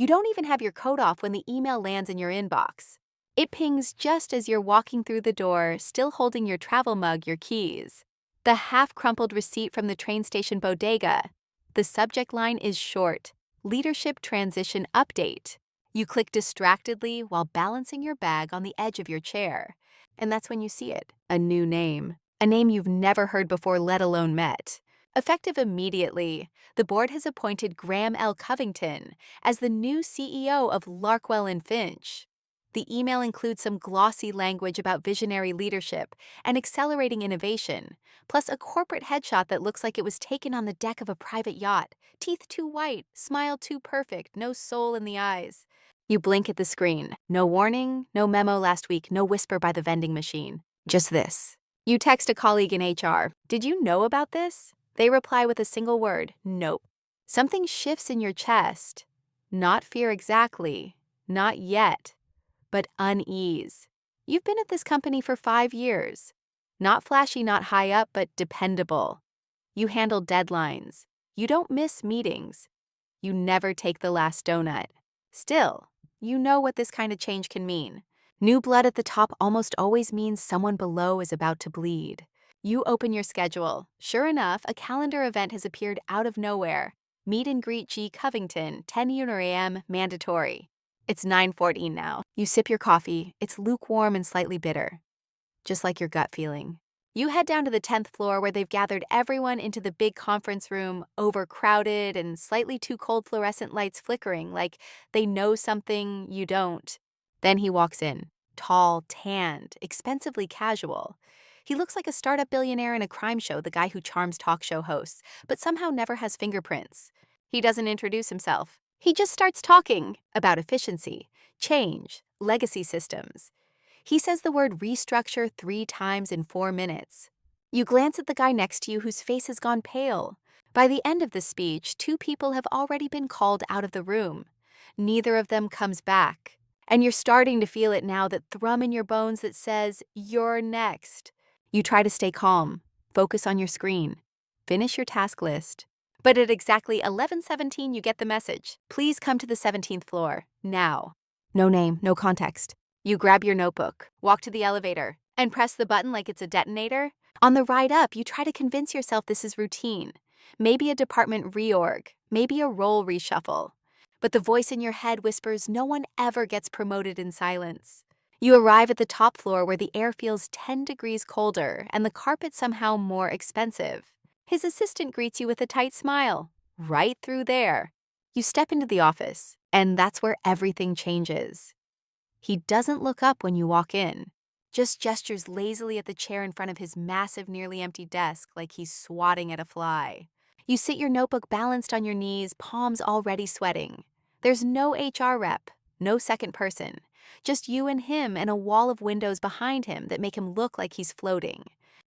You don't even have your coat off when the email lands in your inbox. It pings just as you're walking through the door, still holding your travel mug, your keys. The half-crumpled receipt from the train station bodega. The subject line is short: Leadership Transition Update. You click distractedly while balancing your bag on the edge of your chair. And that's when you see it. A new name. A name you've never heard before, let alone met. Effective immediately, the board has appointed Graham L. Covington as the new CEO of Larkwell and Finch. The email includes some glossy language about visionary leadership and accelerating innovation, plus a corporate headshot that looks like it was taken on the deck of a private yacht. Teeth too white, smile too perfect, no soul in the eyes. You blink at the screen. No warning, no memo last week, no whisper by the vending machine. Just this. You text a colleague in HR. Did you know about this? They reply with a single word: nope. Something shifts in your chest. Not fear exactly. Not yet. But unease. You've been at this company for 5 years. Not flashy, not high up, but dependable. You handle deadlines. You don't miss meetings. You never take the last donut. Still, you know what this kind of change can mean. New blood at the top almost always means someone below is about to bleed. You open your schedule. Sure enough, a calendar event has appeared out of nowhere. Meet and greet G. Covington, 10 a.m., mandatory. It's 9:14 now. You sip your coffee. It's lukewarm and slightly bitter, just like your gut feeling. You head down to the 10th floor where they've gathered everyone into the big conference room, overcrowded and slightly too cold fluorescent lights flickering, like they know something you don't. Then he walks in, tall, tanned, expensively casual. He looks like a startup billionaire in a crime show, the guy who charms talk show hosts, but somehow never has fingerprints. He doesn't introduce himself. He just starts talking about efficiency, change, legacy systems. He says the word restructure 3 times in 4 minutes. You glance at the guy next to you whose face has gone pale. By the end of the speech, 2 people have already been called out of the room. Neither of them comes back. And you're starting to feel it now, that thrum in your bones that says, you're next. You try to stay calm, focus on your screen, finish your task list. But at exactly 11:17, you get the message. Please come to the 17th floor, now. No name, no context. You grab your notebook, walk to the elevator, and press the button like it's a detonator. On the ride up, you try to convince yourself this is routine. Maybe a department reorg, maybe a role reshuffle. But the voice in your head whispers no one ever gets promoted in silence. You arrive at the top floor where the air feels 10 degrees colder and the carpet somehow more expensive. His assistant greets you with a tight smile. Right through there. You step into the office, and that's where everything changes. He doesn't look up when you walk in, just gestures lazily at the chair in front of his massive, nearly empty desk like he's swatting at a fly. You sit your notebook balanced on your knees, palms already sweating. There's no HR rep, no second person, just you and him and a wall of windows behind him that make him look like he's floating.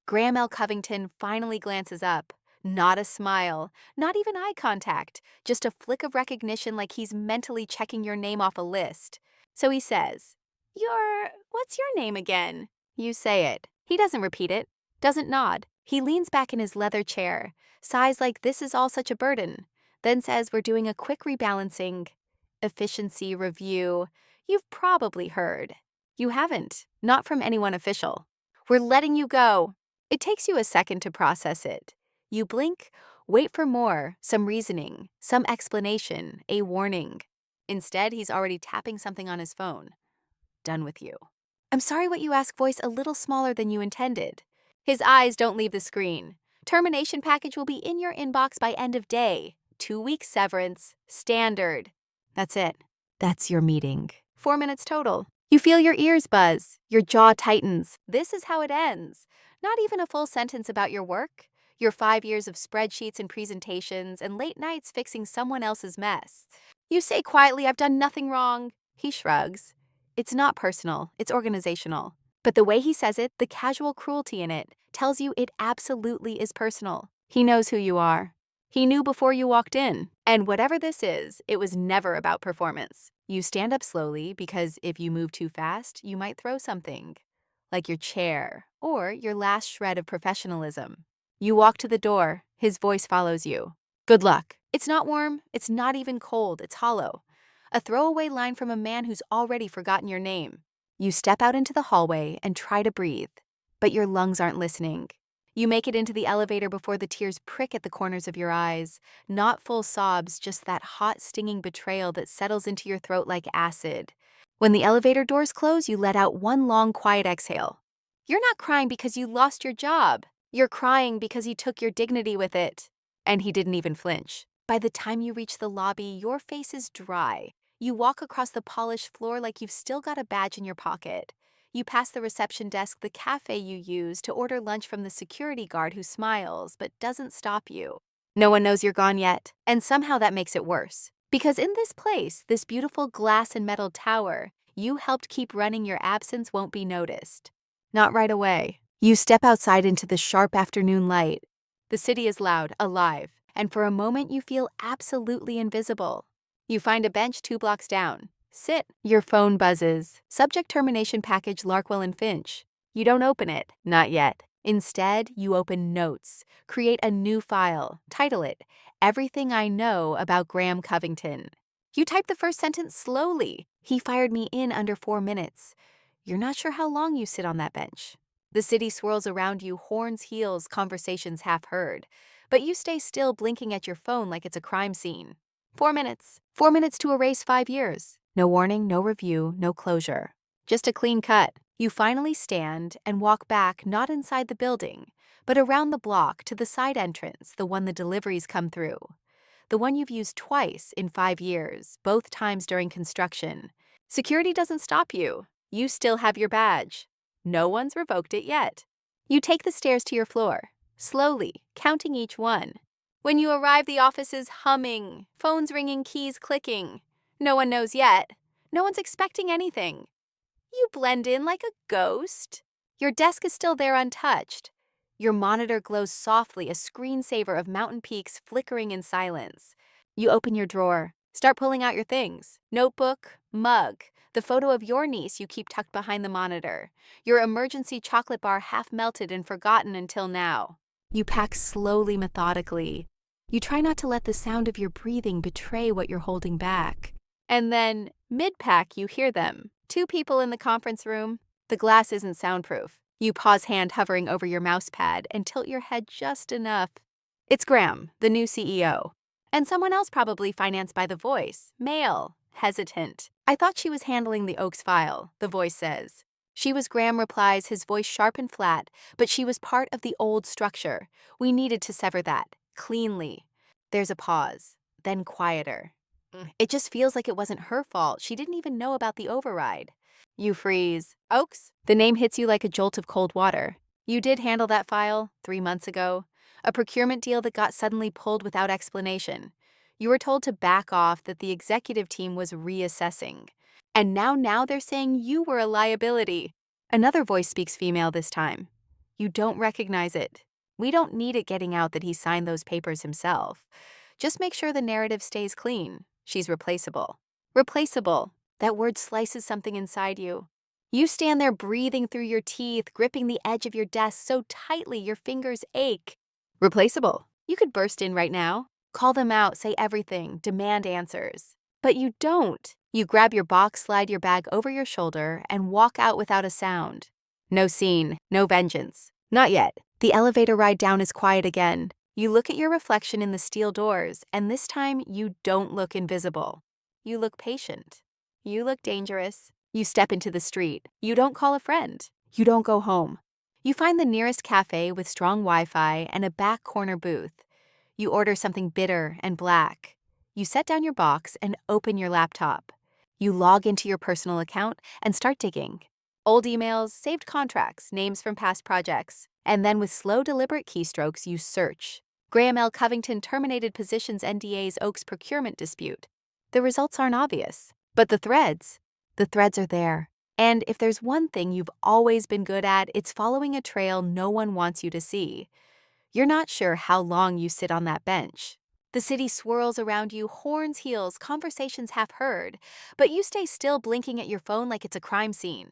Graham L. Covington finally glances up. Not a smile, not even eye contact, just a flick of recognition like he's mentally checking your name off a list. So he says, what's your name again? You say it. He doesn't repeat it, doesn't nod. He leans back in his leather chair, sighs like this is all such a burden, then says we're doing a quick rebalancing. Efficiency review. You've probably heard. You haven't, not from anyone official. We're letting you go. It takes you a second to process it. You blink, wait for more, some reasoning, some explanation, a warning. Instead, he's already tapping something on his phone. Done with you. I'm sorry, what you ask, voice a little smaller than you intended. His eyes don't leave the screen. Termination package will be in your inbox by end of day. 2-week severance, standard. That's it. That's your meeting. 4 minutes total. You feel your ears buzz, your jaw tightens. This is how it ends. Not even a full sentence about your work, your 5 years of spreadsheets and presentations and late nights fixing someone else's mess. You say quietly, I've done nothing wrong. He shrugs. It's not personal, it's organizational. But the way he says it, the casual cruelty in it, tells you it absolutely is personal. He knows who you are. He knew before you walked in. And whatever this is, it was never about performance. You stand up slowly because if you move too fast, you might throw something, like your chair or your last shred of professionalism. You walk to the door. His voice follows you. Good luck. It's not warm. It's not even cold. It's hollow. A throwaway line from a man who's already forgotten your name. You step out into the hallway and try to breathe, but your lungs aren't listening. You make it into the elevator before the tears prick at the corners of your eyes. Not full sobs, just that hot, stinging betrayal that settles into your throat like acid. When the elevator doors close, you let out one long, quiet exhale. You're not crying because you lost your job. You're crying because he took your dignity with it. And he didn't even flinch. By the time you reach the lobby, your face is dry. You walk across the polished floor like you've still got a badge in your pocket. You pass the reception desk, the cafe you use to order lunch from the security guard who smiles but doesn't stop you. No one knows you're gone yet, and somehow that makes it worse. Because in this place, this beautiful glass and metal tower, you helped keep running, your absence won't be noticed. Not right away. You step outside into the sharp afternoon light. The city is loud, alive, and for a moment you feel absolutely invisible. You find a bench 2 blocks down. Sit. Your phone buzzes. Subject termination package Larkwell and Finch. You don't open it. Not yet. Instead, you open Notes. Create a new file. Title it, Everything I Know About Graham Covington. You type the first sentence slowly. He fired me in under 4 minutes. You're not sure how long you sit on that bench. The city swirls around you, horns, heels, conversations half heard. But you stay still, blinking at your phone like it's a crime scene. 4 minutes. 4 minutes to erase 5 years. No warning, no review, no closure. Just a clean cut. You finally stand and walk back, not inside the building, but around the block to the side entrance, the one the deliveries come through. The one you've used twice in 5 years, both times during construction. Security doesn't stop you. You still have your badge. No one's revoked it yet. You take the stairs to your floor, slowly, counting each one. When you arrive, the office is humming, phones ringing, keys clicking. No one knows yet. No one's expecting anything. You blend in like a ghost. Your desk is still there untouched. Your monitor glows softly, a screensaver of mountain peaks flickering in silence. You open your drawer, start pulling out your things. Notebook, mug, the photo of your niece you keep tucked behind the monitor. Your emergency chocolate bar half melted and forgotten until now. You pack slowly, methodically. You try not to let the sound of your breathing betray what you're holding back. And then, mid-pack, you hear them. 2 people in the conference room. The glass isn't soundproof. You pause, hand hovering over your mouse pad, and tilt your head just enough. It's Graham, the new CEO. And someone else, probably financed by the voice. Male. Hesitant. I thought she was handling the Oaks file, the voice says. She was, Graham replies, his voice sharp and flat, but she was part of the old structure. We needed to sever that, cleanly. There's a pause, then quieter. It just feels like it wasn't her fault. She didn't even know about the override. You freeze. Oaks? The name hits you like a jolt of cold water. You did handle that file 3 months ago. A procurement deal that got suddenly pulled without explanation. You were told to back off, that the executive team was reassessing. And now they're saying you were a liability. Another voice speaks, female this time. You don't recognize it. We don't need it getting out that he signed those papers himself. Just make sure the narrative stays clean. She's replaceable. Replaceable. That word slices something inside you. You stand there breathing through your teeth, gripping the edge of your desk so tightly your fingers ache. Replaceable. You could burst in right now. Call them out, say everything, demand answers. But you don't. You grab your box, slide your bag over your shoulder, and walk out without a sound. No scene, no vengeance. Not yet. The elevator ride down is quiet again. You look at your reflection in the steel doors, and this time you don't look invisible. You look patient. You look dangerous. You step into the street. You don't call a friend. You don't go home. You find the nearest cafe with strong Wi-Fi and a back corner booth. You order something bitter and black. You set down your box and open your laptop. You log into your personal account and start digging. Old emails, saved contracts, names from past projects. And then with slow, deliberate keystrokes, you search. Graham L. Covington terminated positions, NDA's Oaks procurement dispute. The results aren't obvious, but the threads are there. And if there's one thing you've always been good at, it's following a trail no one wants you to see. You're not sure how long you sit on that bench. The city swirls around you, horns, heels, conversations half heard, but you stay still, blinking at your phone like it's a crime scene.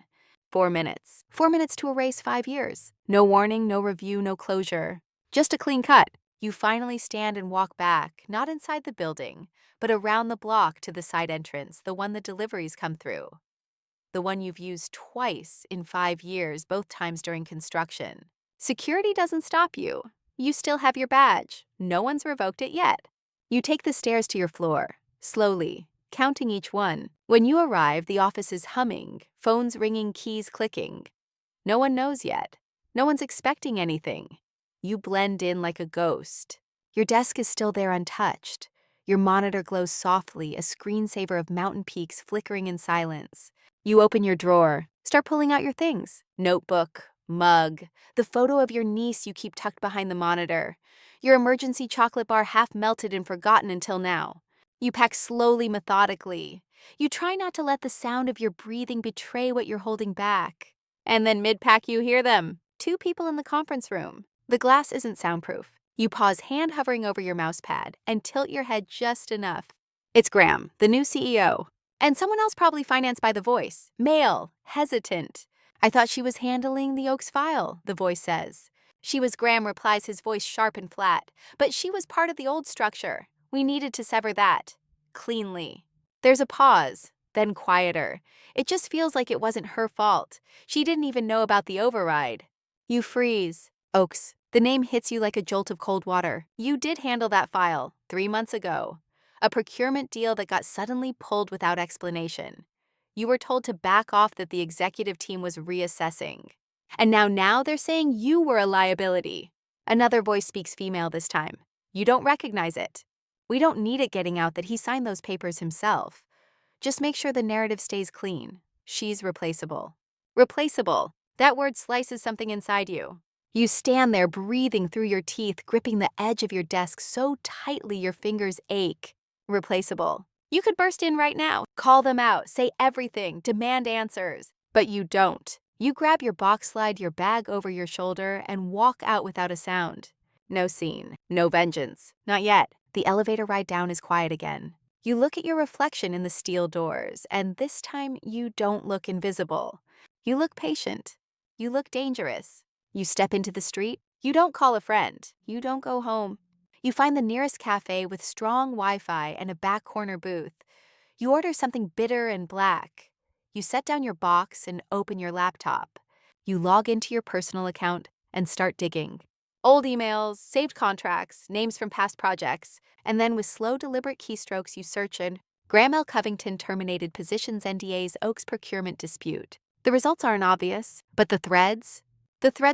4 minutes. 4 minutes to erase 5 years. No warning, no review, no closure. Just a clean cut. You finally stand and walk back, not inside the building, but around the block to the side entrance, the one the deliveries come through. The one you've used twice in 5 years, both times during construction. Security doesn't stop you. You still have your badge. No one's revoked it yet. You take the stairs to your floor, slowly, counting each one. When you arrive, the office is humming, phones ringing, keys clicking. No one knows yet. No one's expecting anything. You blend in like a ghost. Your desk is still there untouched. Your monitor glows softly, a screensaver of mountain peaks flickering in silence. You open your drawer, start pulling out your things. Notebook, mug, the photo of your niece you keep tucked behind the monitor. Your emergency chocolate bar half melted and forgotten until now. You pack slowly, methodically. You try not to let the sound of your breathing betray what you're holding back. And then mid-pack you hear them. 2 people in the conference room. The glass isn't soundproof. You pause, hand hovering over your mouse pad, and tilt your head just enough. It's Graham, the new CEO. And someone else probably financed by the voice. Male, hesitant. I thought she was handling the Oaks file, the voice says. She was. Graham replies, his voice sharp and flat. But she was part of the old structure. We needed to sever that. Cleanly. There's a pause, then quieter. It just feels like it wasn't her fault. She didn't even know about the override. You freeze. Oaks. The name hits you like a jolt of cold water. You did handle that file 3 months ago. A procurement deal that got suddenly pulled without explanation. You were told to back off, that the executive team was reassessing. And now they're saying you were a liability. Another voice speaks, female this time. You don't recognize it. We don't need it getting out that he signed those papers himself. Just make sure the narrative stays clean. She's replaceable. Replaceable. That word slices something inside you. You stand there, breathing through your teeth, gripping the edge of your desk so tightly your fingers ache. Replaceable. You could burst in right now, call them out, say everything, demand answers. But you don't. You grab your box, slide your bag over your shoulder, and walk out without a sound. No scene, no vengeance. Not yet. The elevator ride down is quiet again. You look at your reflection in the steel doors, and this time you don't look invisible. You look patient. You look dangerous. You step into the street. You don't call a friend. You don't go home. You find the nearest cafe with strong Wi-Fi and a back corner booth. You order something bitter and black. You set down your box and open your laptop. You log into your personal account and start digging. Old emails, saved contracts, names from past projects, and then with slow, deliberate keystrokes you search in Graham L. Covington terminated positions NDA's Oaks procurement dispute. The results aren't obvious, but the threads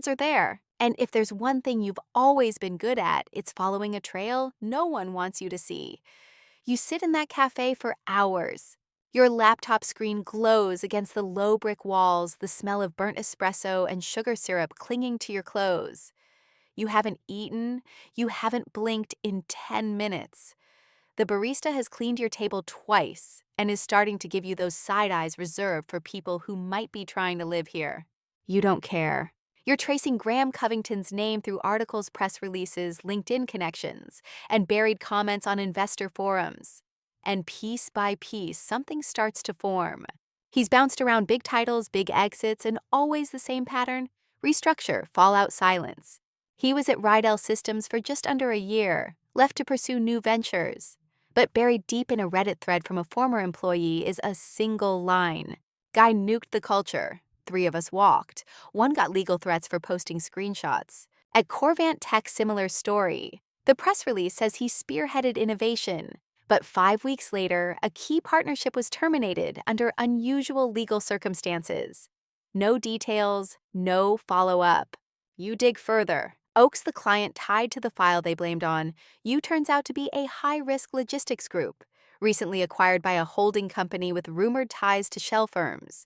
are there. And if there's one thing you've always been good at, it's following a trail no one wants you to see. You sit in that cafe for hours. Your laptop screen glows against the low brick walls, the smell of burnt espresso and sugar syrup clinging to your clothes. You haven't eaten, you haven't blinked in 10 minutes. The barista has cleaned your table twice and is starting to give you those side eyes reserved for people who might be trying to live here. You don't care. You're tracing Graham Covington's name through articles, press releases, LinkedIn connections, and buried comments on investor forums. And piece by piece, something starts to form. He's bounced around big titles, big exits, and always the same pattern: restructure, fallout, silence. He was at Rydell Systems for just under a year, left to pursue new ventures. But buried deep in a Reddit thread from a former employee is a single line. Guy nuked the culture. 3 of us walked. 1 got legal threats for posting screenshots. At Corvant Tech, similar story. The press release says he spearheaded innovation. But 5 weeks later, a key partnership was terminated under unusual legal circumstances. No details, no follow-up. You dig further. Oaks, the client tied to the file they blamed on, you turns out to be a high-risk logistics group, recently acquired by a holding company with rumored ties to shell firms.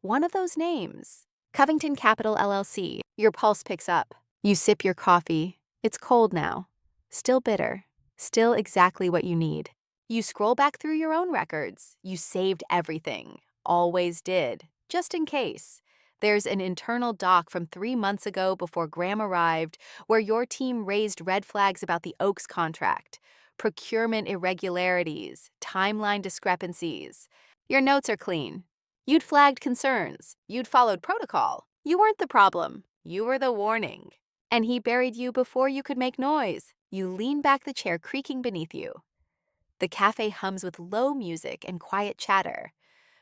One of those names. Covington Capital LLC. Your pulse picks up. You sip your coffee. It's cold now. Still bitter. Still exactly what you need. You scroll back through your own records. You saved everything. Always did. Just in case. There's an internal doc from 3 months ago before Graham arrived where your team raised red flags about the Oaks contract. Procurement irregularities. Timeline discrepancies. Your notes are clean. You'd flagged concerns. You'd followed protocol. You weren't the problem. You were the warning. And he buried you before you could make noise. You lean back, the chair creaking beneath you. The cafe hums with low music and quiet chatter.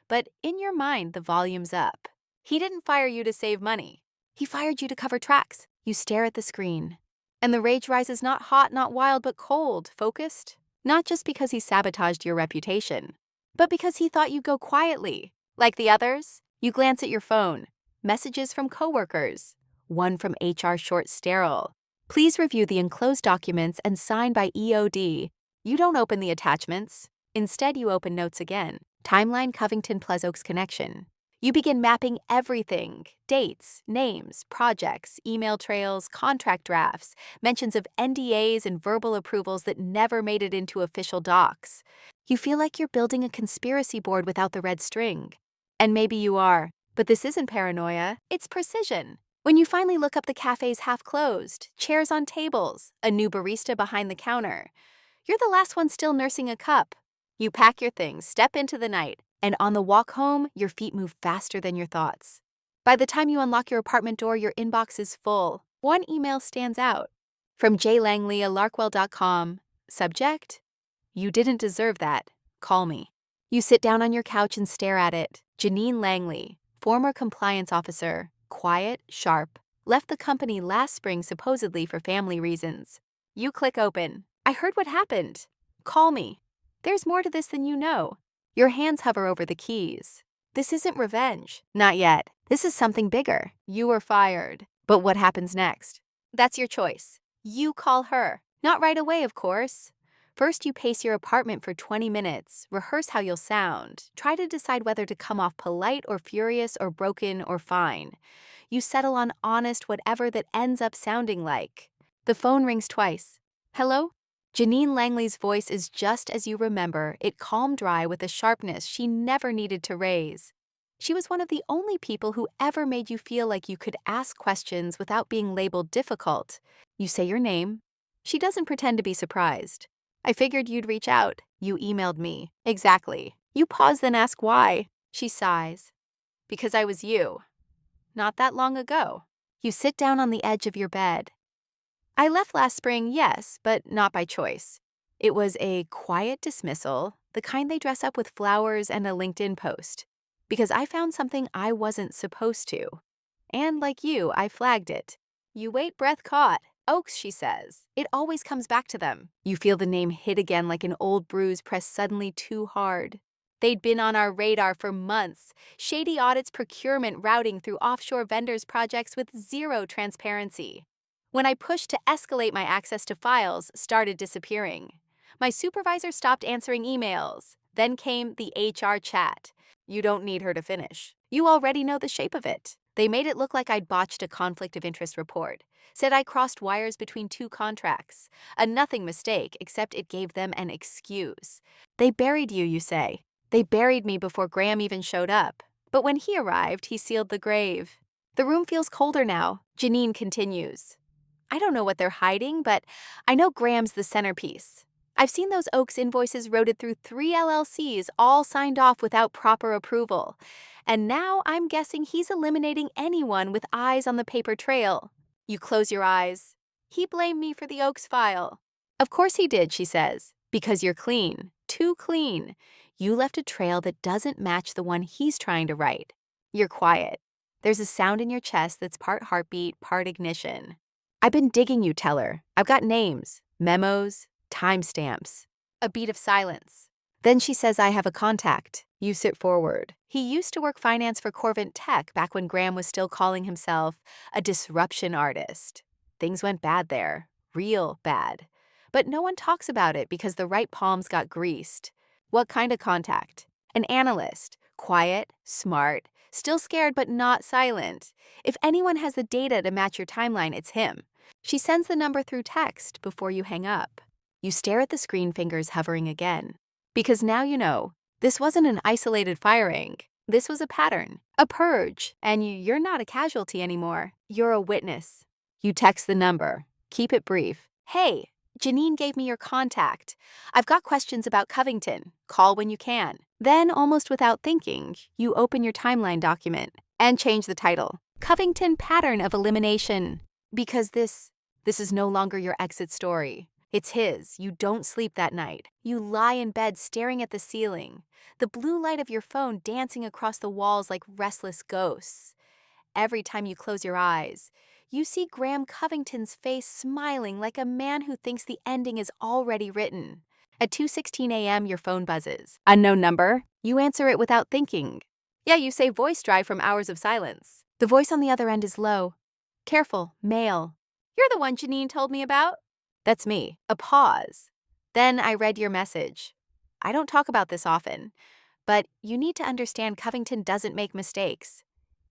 But in your mind, the volume's up. He didn't fire you to save money. He fired you to cover tracks. You stare at the screen. And the rage rises, not hot, not wild, but cold, focused. Not just because he sabotaged your reputation, but because he thought you'd go quietly. Like the others, you glance at your phone. Messages from coworkers. One from HR short sterile. Please review the enclosed documents and sign by EOD. You don't open the attachments. Instead, you open notes again. Timeline Covington Pleas Oaks connection. You begin mapping everything: dates, names, projects, email trails, contract drafts, mentions of NDAs and verbal approvals that never made it into official docs. You feel like you're building a conspiracy board without the red string. And maybe you are, but this isn't paranoia, it's precision. When you finally look up, the cafe's half closed, chairs on tables, a new barista behind the counter. You're the last one still nursing a cup. You pack your things, step into the night, and on the walk home, your feet move faster than your thoughts. By the time you unlock your apartment door, your inbox is full. One email stands out. From J. Langley at larkwell.com. Subject: You didn't deserve that. Call me. You sit down on your couch and stare at it. Janine Langley, former compliance officer, quiet, sharp, left the company last spring supposedly for family reasons. You click open. I heard what happened. Call me. There's more to this than you know. Your hands hover over the keys. This isn't revenge. Not yet. This is something bigger. You were fired. But what happens next? That's your choice. You call her. Not right away, of course. First, you pace your apartment for 20 minutes, rehearse how you'll sound, try to decide whether to come off polite or furious or broken or fine. You settle on honest, whatever that ends up sounding like. The phone rings twice. Hello? Janine Langley's voice is just as you remember, it calm, dry, with a sharpness she never needed to raise. She was one of the only people who ever made you feel like you could ask questions without being labeled difficult. You say your name. She doesn't pretend to be surprised. I figured you'd reach out. You emailed me. Exactly. You pause, then ask why. She sighs. Because I was you. Not that long ago. You sit down on the edge of your bed. I left last spring, yes, but not by choice. It was a quiet dismissal, the kind they dress up with flowers and a LinkedIn post. Because I found something I wasn't supposed to. And like you, I flagged it. You wait, breath caught. Oaks, she says. It always comes back to them. You feel the name hit again like an old bruise pressed suddenly too hard. They'd been on our radar for months. Shady audits, procurement, routing through offshore vendors, projects with zero transparency. When I pushed to escalate, my access to files started disappearing. My supervisor stopped answering emails. Then came the HR chat. You don't need her to finish. You already know the shape of it. They made it look like I'd botched a conflict of interest report. Said I crossed wires between two contracts. A nothing mistake, except it gave them an excuse. They buried you, you say. They buried me before Graham even showed up. But when he arrived, he sealed the grave. The room feels colder now. Janine continues. I don't know what they're hiding, but I know Graham's the centerpiece. I've seen those Oaks invoices routed through 3 LLCs, all signed off without proper approval. And now I'm guessing he's eliminating anyone with eyes on the paper trail. You close your eyes. He blamed me for the Oaks file. Of course he did, she says, because you're clean, too clean. You left a trail that doesn't match the one he's trying to write. You're quiet. There's a sound in your chest that's part heartbeat, part ignition. I've been digging you, tell her. I've got names, memos, timestamps. A beat of silence. Then she says, I have a contact. You sit forward. He used to work finance for Corvent Tech back when Graham was still calling himself a disruption artist. Things went bad there. Real bad. But no one talks about it because the right palms got greased. What kind of contact? An analyst. Quiet, smart, still scared but not silent. If anyone has the data to match your timeline, it's him. She sends the number through text before you hang up. You stare at the screen, fingers hovering again. Because now you know, this wasn't an isolated firing. This was a pattern, a purge, and you're not a casualty anymore. You're a witness. You text the number. Keep it brief. Hey, Janine gave me your contact. I've got questions about Covington. Call when you can. Then, almost without thinking, you open your timeline document and change the title. Covington Pattern of Elimination. Because this is no longer your exit story. It's his. You don't sleep that night. You lie in bed staring at the ceiling, the blue light of your phone dancing across the walls like restless ghosts. Every time you close your eyes, you see Graham Covington's face smiling like a man who thinks the ending is already written. At 2:16 a.m., your phone buzzes. Unknown number? You answer it without thinking. Yeah, you say voice drive from hours of silence. The voice on the other end is low. Careful, male. You're the one Janine told me about. That's me. A pause. Then I read your message. I don't talk about this often, but you need to understand Covington doesn't make mistakes.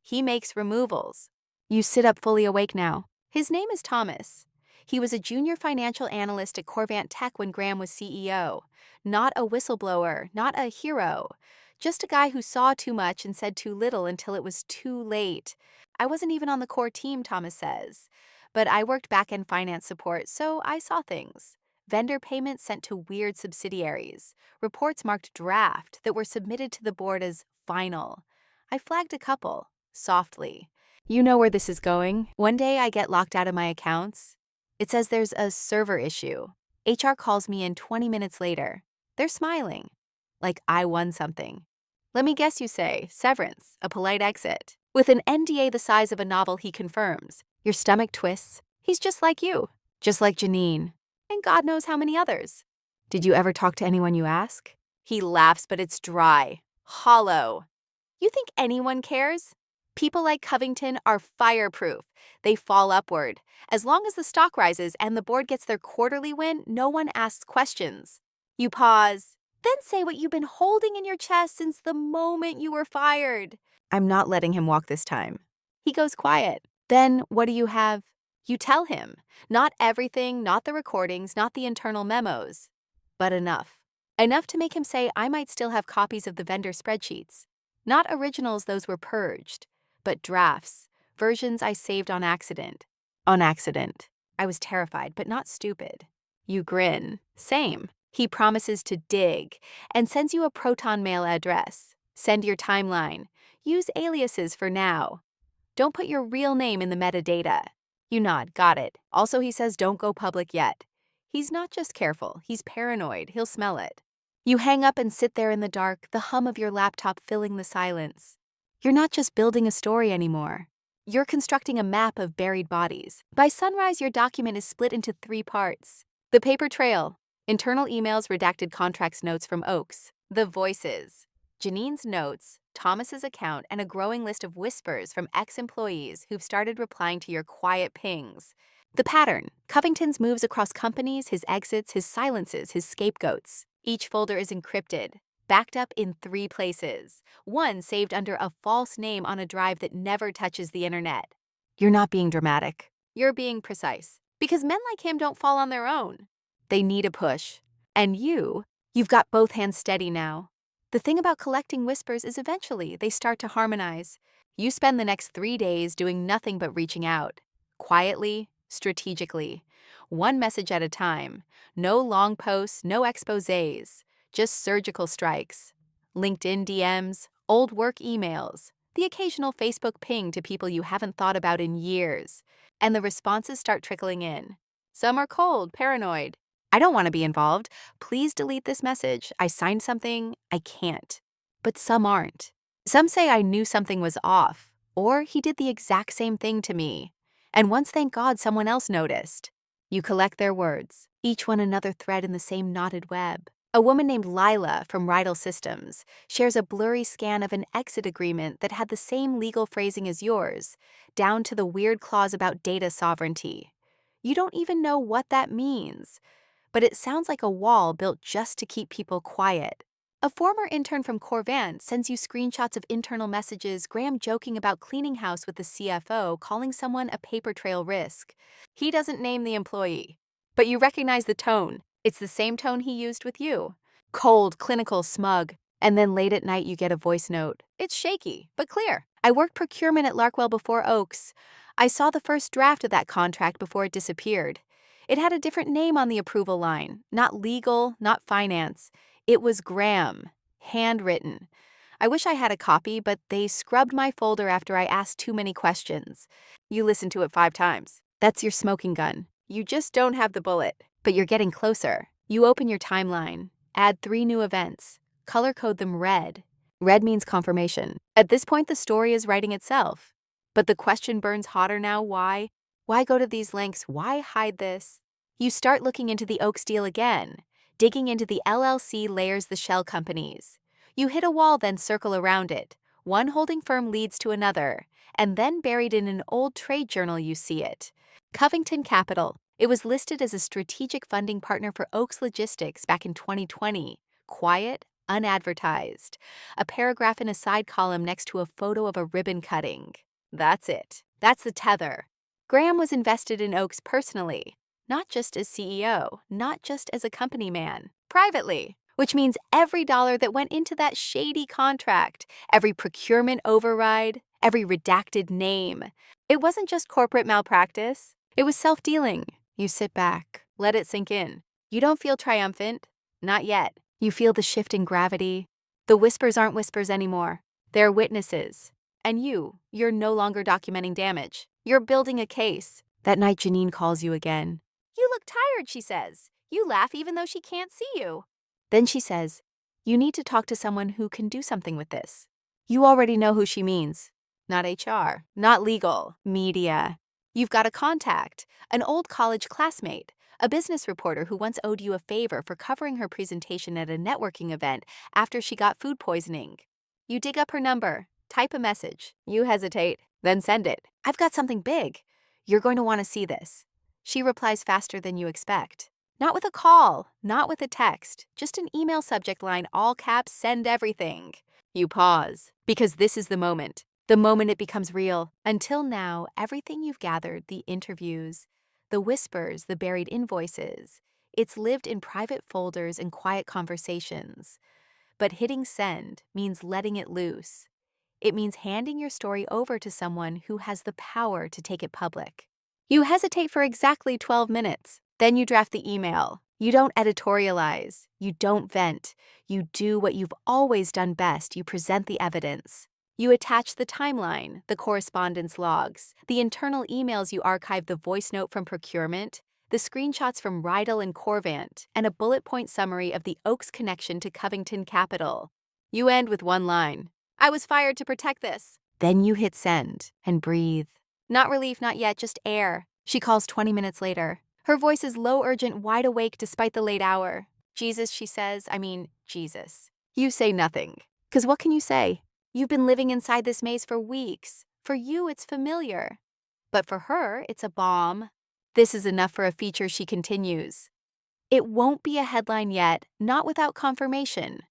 He makes removals. You sit up fully awake now. His name is Thomas. He was a junior financial analyst at Corvant Tech when Graham was CEO. Not a whistleblower, not a hero. Just a guy who saw too much and said too little until it was too late. I wasn't even on the core team, Thomas says. But I worked back-end finance support, so I saw things. Vendor payments sent to weird subsidiaries. Reports marked draft that were submitted to the board as final. I flagged a couple, softly. You know where this is going. One day I get locked out of my accounts. It says there's a server issue. HR calls me in 20 minutes later. They're smiling. Like I won something. Let me guess, you say. Severance, a polite exit. With an NDA the size of a novel, he confirms. Your stomach twists. He's just like you. Just like Janine. And God knows how many others. Did you ever talk to anyone you ask? He laughs, but it's dry. Hollow. You think anyone cares? People like Covington are fireproof. They fall upward. As long as the stock rises and the board gets their quarterly win, no one asks questions. You pause, then say what you've been holding in your chest since the moment you were fired. I'm not letting him walk this time. He goes quiet. Then what do you have? You tell him. Not everything, not the recordings, not the internal memos. But enough. Enough to make him say I might still have copies of the vendor spreadsheets. Not originals, those were purged, but drafts, versions I saved on accident. On accident. I was terrified, but not stupid. You grin. Same. He promises to dig and sends you a Proton Mail address. Send your timeline. Use aliases for now. Don't put your real name in the metadata. You nod, got it. Also, he says don't go public yet. He's not just careful, he's paranoid, he'll smell it. You hang up and sit there in the dark, the hum of your laptop filling the silence. You're not just building a story anymore. You're constructing a map of buried bodies. By sunrise, your document is split into 3 parts. The paper trail, internal emails, redacted contracts, notes from Oaks. The voices, Janine's notes, Thomas's account, and a growing list of whispers from ex-employees who've started replying to your quiet pings. The pattern, Covington's moves across companies, his exits, his silences, his scapegoats. Each folder is encrypted, backed up in 3 places. One saved under a false name on a drive that never touches the internet. You're not being dramatic. You're being precise. Because men like him don't fall on their own. They need a push. And you've got both hands steady now. The thing about collecting whispers is eventually they start to harmonize. You spend the next 3 days doing nothing but reaching out. Quietly, strategically. One message at a time. No long posts, no exposés. Just surgical strikes. LinkedIn DMs, old work emails, the occasional Facebook ping to people you haven't thought about in years. And the responses start trickling in. Some are cold, paranoid. I don't want to be involved. Please delete this message. I signed something. I can't. But some aren't. Some say I knew something was off, or he did the exact same thing to me. And once, thank God, someone else noticed. You collect their words, each one another thread in the same knotted web. A woman named Lila from Rydal Systems shares a blurry scan of an exit agreement that had the same legal phrasing as yours, down to the weird clause about data sovereignty. You don't even know what that means, but it sounds like a wall built just to keep people quiet. A former intern from Corvant sends you screenshots of internal messages, Graham joking about cleaning house with the CFO, calling someone a paper trail risk. He doesn't name the employee, but you recognize the tone. It's the same tone he used with you. Cold, clinical, smug. And then late at night you get a voice note. It's shaky, but clear. I worked procurement at Larkwell before Oaks. I saw the first draft of that contract before it disappeared. It had a different name on the approval line. Not legal, not finance. It was Graham. Handwritten. I wish I had a copy, but they scrubbed my folder after I asked too many questions. You listen to it 5 times. That's your smoking gun. You just don't have the bullet. But you're getting closer. You open your timeline, add 3 new events, color code them red. Red means confirmation. At this point, the story is writing itself. But the question burns hotter now. Why? Why go to these lengths? Why hide this? You start looking into the Oaks deal again, digging into the LLC layers the shell companies. You hit a wall, then circle around it. One holding firm leads to another, and then buried in an old trade journal you see it. Covington Capital. It was listed as a strategic funding partner for Oaks Logistics back in 2020. Quiet, unadvertised. A paragraph in a side column next to a photo of a ribbon cutting. That's it. That's the tether. Graham was invested in Oaks personally, not just as CEO, not just as a company man, privately. Which means every dollar that went into that shady contract, every procurement override, every redacted name. It wasn't just corporate malpractice. It was self-dealing. You sit back, let it sink in. You don't feel triumphant. Not yet. You feel the shift in gravity. The whispers aren't whispers anymore. They're witnesses. And you're no longer documenting damage. You're building a case. That night, Janine calls you again. "You look tired," she says. You laugh even though she can't see you. Then she says, "You need to talk to someone who can do something with this." You already know who she means. Not HR, not legal, media. You've got a contact, an old college classmate, a business reporter who once owed you a favor for covering her presentation at a networking event after she got food poisoning. You dig up her number, type a message. You hesitate, then send it. "I've got something big. You're going to want to see this." She replies faster than you expect. Not with a call, not with a text, just an email subject line, all caps, "Send everything." You pause, because this is the moment it becomes real. Until now, everything you've gathered, the interviews, the whispers, the buried invoices, it's lived in private folders and quiet conversations. But hitting send means letting it loose. It means handing your story over to someone who has the power to take it public. You hesitate for exactly 12 minutes. Then you draft the email. You don't editorialize. You don't vent. You do what you've always done best. You present the evidence. You attach the timeline, the correspondence logs, the internal emails you archive, the voice note from procurement, the screenshots from Rydell and Corvant, and a bullet point summary of the Oaks connection to Covington Capital. You end with one line. "I was fired to protect this." Then you hit send and breathe. Not relief, not yet, just air. She calls 20 minutes later. Her voice is low, urgent, wide awake despite the late hour. "Jesus," she says. Jesus. You say nothing. 'Cause what can you say? You've been living inside this maze for weeks. For you, it's familiar. But for her, it's a bomb. This is enough for a feature, she continues. It won't be a headline yet, not without confirmation.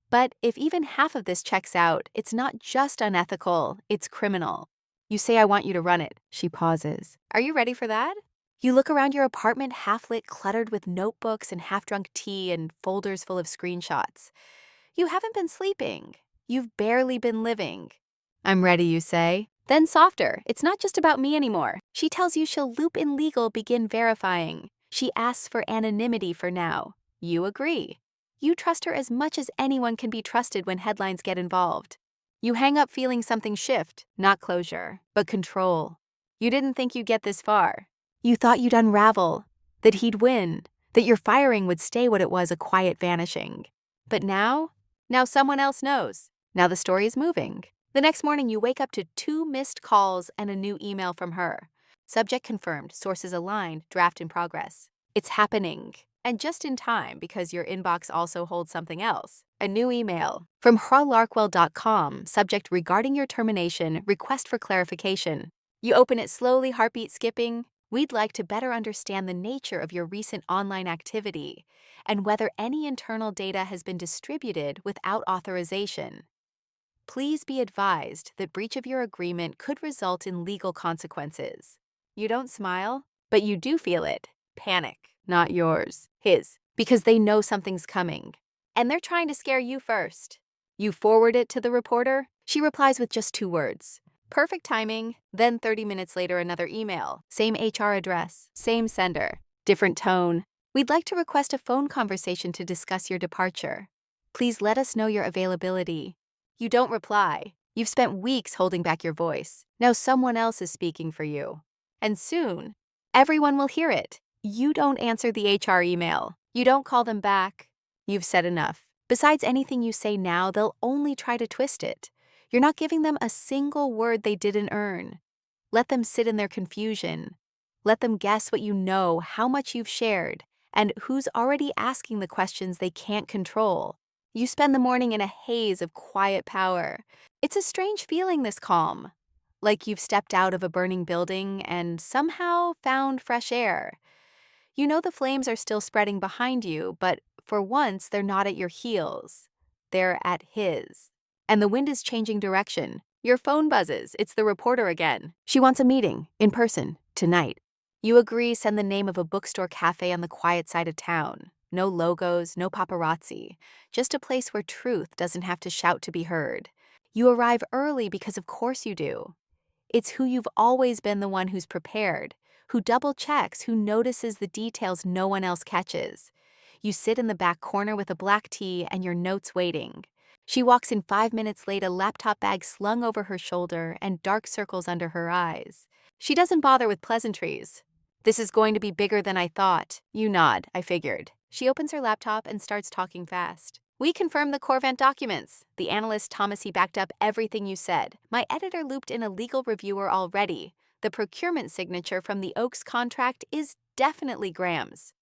But if even half of this checks out, it's not just unethical, it's criminal. You say, "I want you to run it." She pauses. "Are you ready for that?" You look around your apartment, half-lit, cluttered with notebooks and half-drunk tea and folders full of screenshots. You haven't been sleeping. You've barely been living. "I'm ready," you say. Then softer. "It's not just about me anymore." She tells you she'll loop in legal, begin verifying. She asks for anonymity for now. You agree. You trust her as much as anyone can be trusted when headlines get involved. You hang up feeling something shift, not closure, but control. You didn't think you'd get this far. You thought you'd unravel, that he'd win, that your firing would stay what it was, a quiet vanishing. But now someone else knows. Now the story is moving. The next morning you wake up to 2 missed calls and a new email from her. Subject confirmed, sources aligned, draft in progress. It's happening. And just in time, because your inbox also holds something else. A new email from hralarkwell.com, subject regarding your termination, request for clarification. You open it slowly, heartbeat skipping. We'd like to better understand the nature of your recent online activity and whether any internal data has been distributed without authorization. Please be advised that breach of your agreement could result in legal consequences. You don't smile, but you do feel it. Panic, not yours, his, because they know something's coming. And they're trying to scare you first. You forward it to the reporter. She replies with just 2 words. Perfect timing. Then 30 minutes later, another email. Same HR address, same sender, different tone. We'd like to request a phone conversation to discuss your departure. Please let us know your availability. You don't reply. You've spent weeks holding back your voice. Now someone else is speaking for you. And soon, everyone will hear it. You don't answer the HR email. You don't call them back. You've said enough. Besides, anything you say now, they'll only try to twist it. You're not giving them a single word they didn't earn. Let them sit in their confusion. Let them guess what you know, how much you've shared, and who's already asking the questions they can't control. You spend the morning in a haze of quiet power. It's a strange feeling, this calm. Like you've stepped out of a burning building and somehow found fresh air. You know the flames are still spreading behind you, but for once they're not at your heels. They're at his. And the wind is changing direction. Your phone buzzes. It's the reporter again. She wants a meeting, in person, tonight. You agree, send the name of a bookstore cafe on the quiet side of town. No logos, no paparazzi. Just a place where truth doesn't have to shout to be heard. You arrive early because of course you do. It's who you've always been, the one who's prepared, who double checks, who notices the details no one else catches. You sit in the back corner with a black tea and your notes waiting. She walks in 5 minutes late, a laptop bag slung over her shoulder and dark circles under her eyes. She doesn't bother with pleasantries. This is going to be bigger than I thought. You nod, I figured. She opens her laptop and starts talking fast. We confirmed the Corvant documents. The analyst Thomas, he backed up everything you said. My editor looped in a legal reviewer already. The procurement signature from the Oaks contract is definitely Graham's.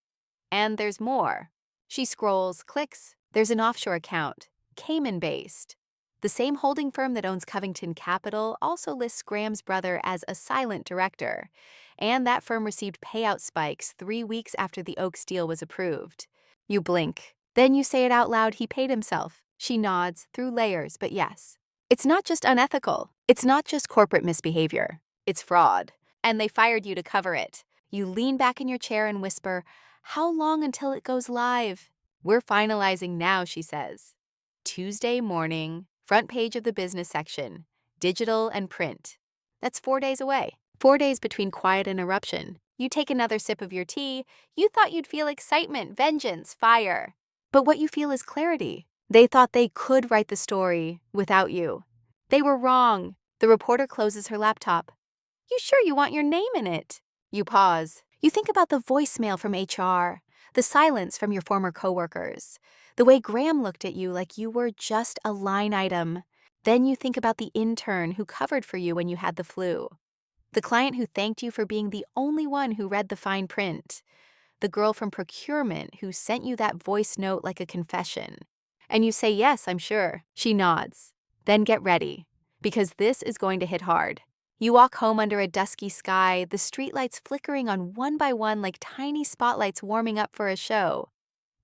And there's more. She scrolls, clicks. There's an offshore account, Cayman-based. The same holding firm that owns Covington Capital also lists Graham's brother as a silent director. And that firm received payout spikes 3 weeks after the Oaks deal was approved. You blink. Then you say it out loud, he paid himself. She nods, through layers, but yes. It's not just unethical. It's not just corporate misbehavior. It's fraud. And they fired you to cover it. You lean back in your chair and whisper, how long until it goes live? We're finalizing now, she says. Tuesday morning, front page of the business section, digital and print. That's 4 days away. 4 days between quiet and eruption. You take another sip of your tea. You thought you'd feel excitement, vengeance, fire. But what you feel is clarity. They thought they could write the story without you. They were wrong. The reporter closes her laptop. You sure you want your name in it? You pause. You think about the voicemail from HR, the silence from your former coworkers, the way Graham looked at you like you were just a line item. Then you think about the intern who covered for you when you had the flu, the client who thanked you for being the only one who read the fine print, the girl from procurement who sent you that voice note like a confession. And you say, yes, I'm sure. She nods. Then get ready, because this is going to hit hard. You walk home under a dusky sky, the streetlights flickering on one by one like tiny spotlights warming up for a show.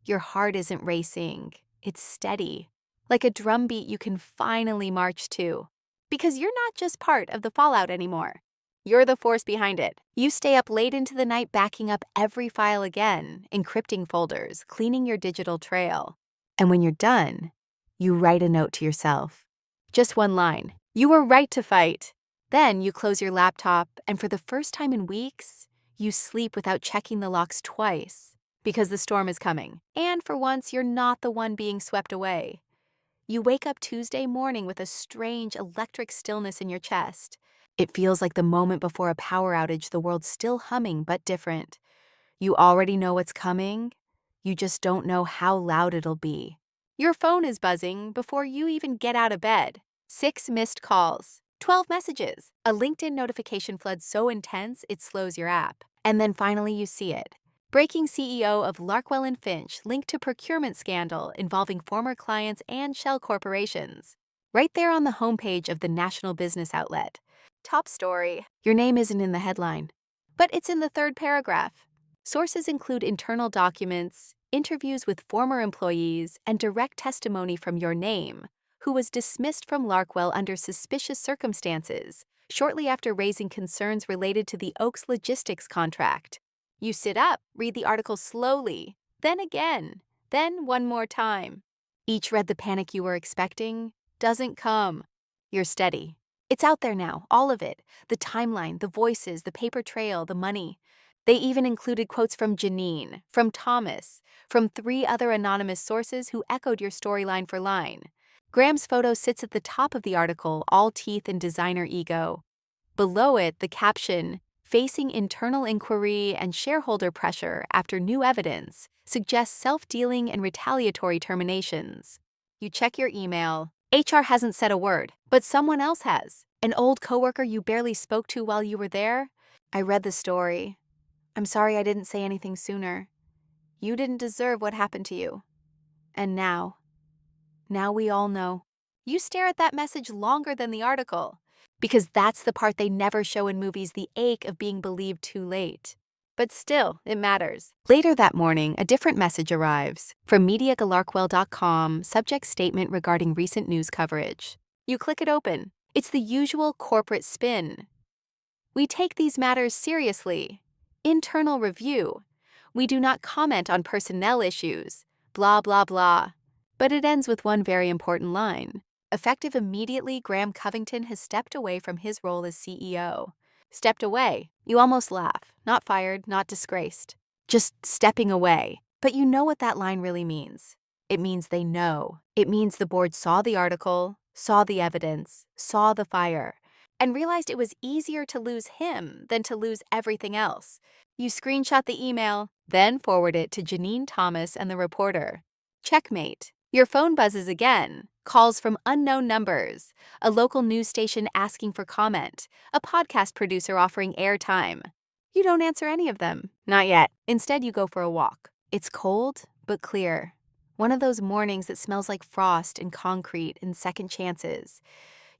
Your heart isn't racing. It's steady, like a drumbeat you can finally march to. Because you're not just part of the fallout anymore. You're the force behind it. You stay up late into the night backing up every file again, encrypting folders, cleaning your digital trail. And when you're done, you write a note to yourself. Just one line. You were right to fight. Then you close your laptop, and for the first time in weeks, you sleep without checking the locks twice, because the storm is coming. And for once, you're not the one being swept away. You wake up Tuesday morning with a strange electric stillness in your chest. It feels like the moment before a power outage, the world's still humming but different. You already know what's coming. You just don't know how loud it'll be. Your phone is buzzing before you even get out of bed. 6 missed calls, 12 messages, a LinkedIn notification flood so intense it slows your app. And then finally you see it. Breaking CEO of Larkwell and Finch linked to procurement scandal involving former clients and shell corporations. Right there on the homepage of the national business outlet. Top story. Your name isn't in the headline, but it's in the 3rd paragraph. Sources include internal documents, interviews with former employees, and direct testimony from your name, who was dismissed from Larkwell under suspicious circumstances, shortly after raising concerns related to the Oaks logistics contract. You sit up, read the article slowly, then again, then one more time. Each read the panic you were expecting doesn't come. You're steady. It's out there now, all of it. The timeline, the voices, the paper trail, the money. They even included quotes from Janine, from Thomas, from 3 other anonymous sources who echoed your storyline for line. Graham's photo sits at the top of the article, all teeth and designer ego. Below it, the caption, facing internal inquiry and shareholder pressure after new evidence suggests self-dealing and retaliatory terminations. You check your email. HR hasn't said a word, but someone else has. An old coworker you barely spoke to while you were there. I read the story. I'm sorry I didn't say anything sooner. You didn't deserve what happened to you. And now we all know. You stare at that message longer than the article, because that's the part they never show in movies, the ache of being believed too late. But still, it matters. Later that morning, a different message arrives from MediaGalarkwell.com, subject statement regarding recent news coverage. You click it open. It's the usual corporate spin. We take these matters seriously. Internal review. We do not comment on personnel issues. Blah, blah, blah. But it ends with one very important line. Effective immediately, Graham Covington has stepped away from his role as CEO. Stepped away. You almost laugh. Not fired, not disgraced. Just stepping away. But you know what that line really means. It means they know. It means the board saw the article, saw the evidence, saw the fire, and realized it was easier to lose him than to lose everything else. You screenshot the email, then forward it to Janine Thomas and the reporter. Checkmate. Your phone buzzes again. Calls from unknown numbers. A local news station asking for comment. A podcast producer offering airtime. You don't answer any of them. Not yet. Instead, you go for a walk. It's cold, but clear. One of those mornings that smells like frost and concrete and second chances.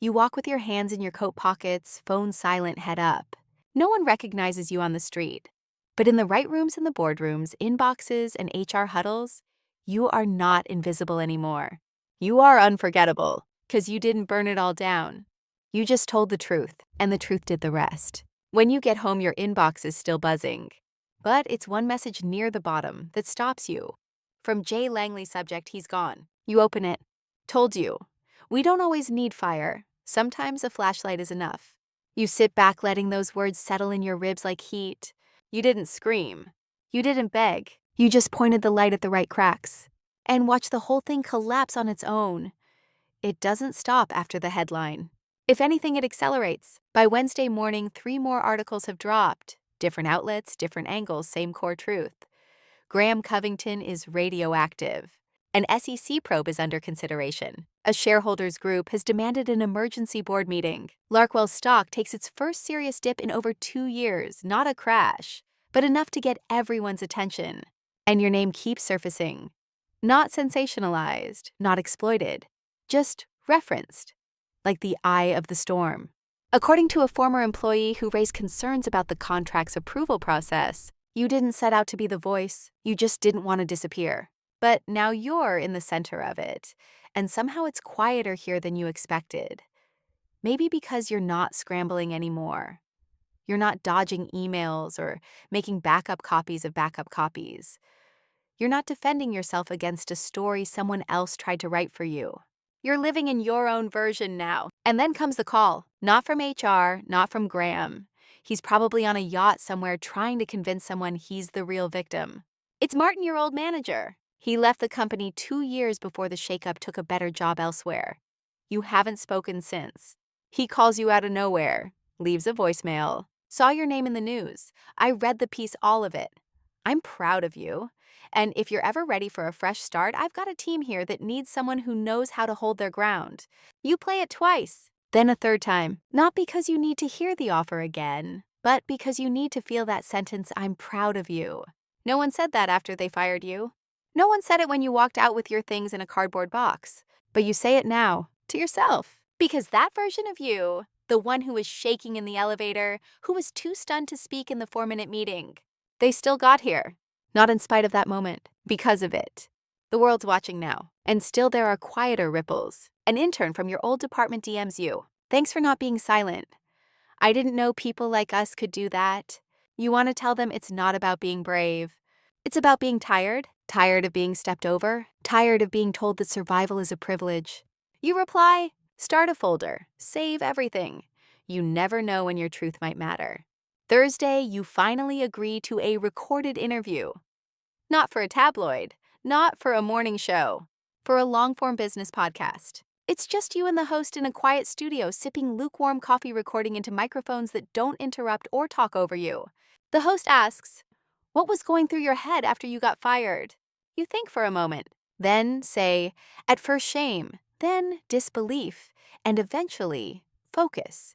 You walk with your hands in your coat pockets, phone silent, head up. No one recognizes you on the street. But in the right rooms and the boardrooms, inboxes, and HR huddles, you are not invisible anymore. You are unforgettable, because you didn't burn it all down. You just told the truth, and the truth did the rest. When you get home, your inbox is still buzzing. But it's one message near the bottom that stops you. From Jay Langley, subject, he's gone. You open it. Told you. We don't always need fire. Sometimes a flashlight is enough. You sit back, letting those words settle in your ribs like heat. You didn't scream. You didn't beg. You just pointed the light at the right cracks and watched the whole thing collapse on its own. It doesn't stop after the headline. If anything, it accelerates. By Wednesday morning, 3 more articles have dropped. Different outlets, different angles, same core truth. Graham Covington is radioactive. An SEC probe is under consideration. A shareholders group has demanded an emergency board meeting. Larkwell's stock takes its first serious dip in over 2 years, not a crash, but enough to get everyone's attention. And your name keeps surfacing. Not sensationalized, not exploited, just referenced, like the eye of the storm. According to a former employee who raised concerns about the contract's approval process, you didn't set out to be the voice, you just didn't want to disappear. But now you're in the center of it, and somehow it's quieter here than you expected. Maybe because you're not scrambling anymore. You're not dodging emails or making backup copies of backup copies. You're not defending yourself against a story someone else tried to write for you. You're living in your own version now. And then comes the call, not from HR, not from Graham. He's probably on a yacht somewhere trying to convince someone he's the real victim. It's Martin, your old manager. He left the company 2 years before the shakeup, took a better job elsewhere. You haven't spoken since. He calls you out of nowhere, leaves a voicemail. Saw your name in the news. I read the piece, all of it. I'm proud of you. And if you're ever ready for a fresh start, I've got a team here that needs someone who knows how to hold their ground. You play it twice, then a third time. Not because you need to hear the offer again, but because you need to feel that sentence, I'm proud of you. No one said that after they fired you. No one said it when you walked out with your things in a cardboard box. But you say it now, to yourself. Because that version of you, the one who was shaking in the elevator, who was too stunned to speak in the 4-minute meeting, they still got here. Not in spite of that moment, because of it. The world's watching now, and still there are quieter ripples. An intern from your old department DMs you. Thanks for not being silent. I didn't know people like us could do that. You want to tell them it's not about being brave. It's about being tired. Tired of being stepped over. Tired of being told that survival is a privilege. You reply, start a folder, save everything. You never know when your truth might matter. Thursday, you finally agree to a recorded interview. Not for a tabloid, not for a morning show, for a long-form business podcast. It's just you and the host in a quiet studio sipping lukewarm coffee, recording into microphones that don't interrupt or talk over you. The host asks, "What was going through your head after you got fired?" You think for a moment, then say, "At first shame, then disbelief, and eventually focus.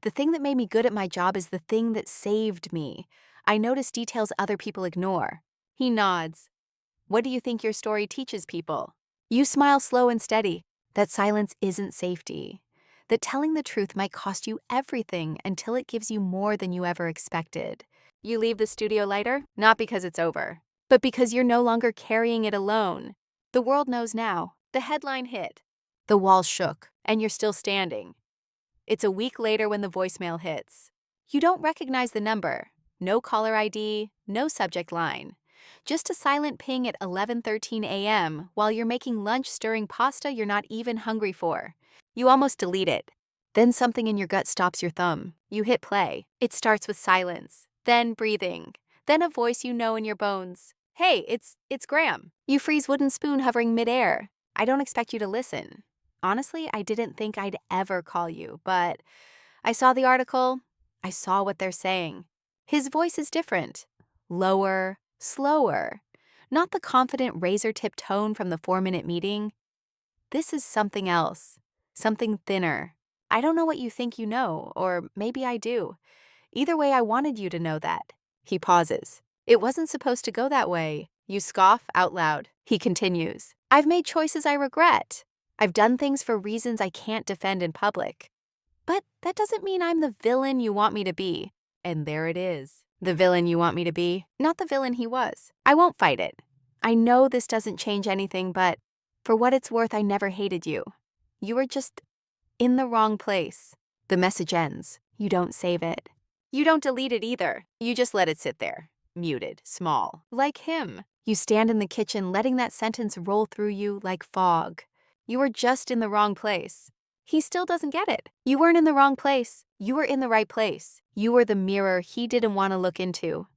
The thing that made me good at my job is the thing that saved me. I notice details other people ignore." He nods. "What do you think your story teaches people?" You smile slow and steady. That silence isn't safety. That telling the truth might cost you everything until it gives you more than you ever expected. You leave the studio lighter, not because it's over, but because you're no longer carrying it alone. The world knows now. The headline hit. The walls shook, and you're still standing. It's a week later when the voicemail hits. You don't recognize the number. No caller ID, no subject line. Just a silent ping at 11:13 a.m. while you're making lunch stirring pasta you're not even hungry for. You almost delete it. Then something in your gut stops your thumb. You hit play. It starts with silence, then breathing, then a voice you know in your bones. "Hey, it's Graham." You freeze, wooden spoon hovering midair. "I don't expect you to listen. Honestly, I didn't think I'd ever call you, but I saw the article. I saw what they're saying." His voice is different. Lower, slower. Not the confident razor-tip tone from the 4-minute meeting. This is something else. Something thinner. "I don't know what you think you know, or maybe I do. Either way, I wanted you to know that." He pauses. "It wasn't supposed to go that way." You scoff out loud. He continues. "I've made choices I regret. I've done things for reasons I can't defend in public. But that doesn't mean I'm the villain you want me to be." And there it is. The villain you want me to be, not the villain he was. I won't fight it. I know this doesn't change anything, but for what it's worth, I never hated you. You were just in the wrong place. The message ends. You don't save it. You don't delete it either. You just let it sit there, muted, small, like him. You stand in the kitchen, letting that sentence roll through you like fog. You were just in the wrong place. He still doesn't get it. You weren't in the wrong place. You were in the right place. You were the mirror he didn't want to look into.